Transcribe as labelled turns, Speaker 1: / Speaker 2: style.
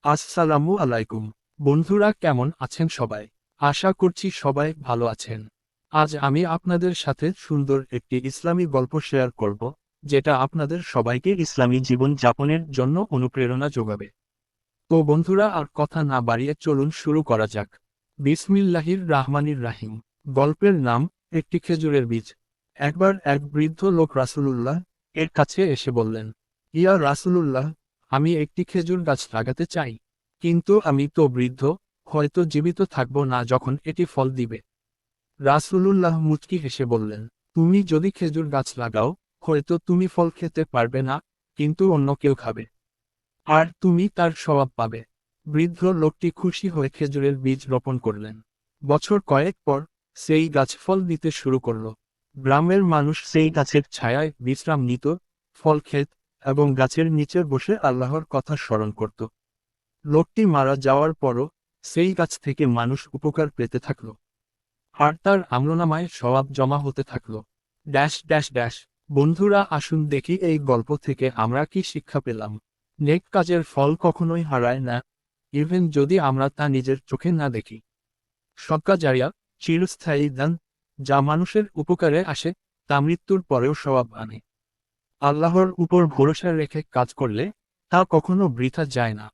Speaker 1: আসসালামু আলাইকুম বন্ধুরা, কেমন আছেন সবাই? আশা করছি সবাই ভালো আছেন। আজ আমি আপনাদের সাথে সুন্দর একটি ইসলামী গল্প শেয়ার করব, যেটা আপনাদের সবাইকে ইসলামী জীবন যাপনের জন্য অনুপ্রেরণা যোগাবে। তো বন্ধুরা, আর কথা না বাড়িয়ে চলুন শুরু করা যাক। বিসমিল্লাহির রাহমানির রাহিম। গল্পের নাম একটি খেজুরের বীজ। একবার এক বৃদ্ধ লোক রাসূলুল্লাহ এর কাছে এসে বললেন, ইয়া রাসূলুল্লাহ, আমি একটি খেজুর গাছ লাগাতে চাই, কিন্তু আমি তো বৃদ্ধ, হয়তো জীবিত থাকব না যখন এটি ফল দিবে। রাসূলুল্লাহ মুচকি হেসে বললেন, তুমি যদি খেজুর গাছ লাগাও, হয়তো তুমি ফল খেতে পারবে না, কিন্তু অন্য কেউ খাবে, আর তুমি তার সওয়াব পাবে। বৃদ্ধ লোকটি খুশি হয়ে খেজুরের বীজ রোপণ করলেন। বছর কয়েক পর সেই গাছ ফল দিতে শুরু করল। গ্রামের মানুষ সেই গাছের ছায়ায় বিশ্রাম নিত, ফল খেত, এবং গাছের নিচে বসে আল্লাহর কথা স্মরণ করত। লোকটি মারা যাওয়ার পরও সেই গাছ থেকে মানুষ উপকার পেতে থাকল, আর তার আমলনামায় সওয়াব জমা হতে থাকল। Dash dash dash. বন্ধুরা, আসুন দেখি এই গল্প থেকে আমরা কি শিক্ষা পেলাম। নেক কাজের ফল কখনোই হারায় না, ইভেন যদি আমরা তা নিজের চোখে না দেখি। সদকা জারিয়া, চিরস্থায়ী দান, যা মানুষের উপকারে আসে, তা মৃত্যুর পরেও সওয়াব আনে। আল্লাহর উপর ভরসা রেখে কাজ করলে তা কখনো বৃথা যায় না।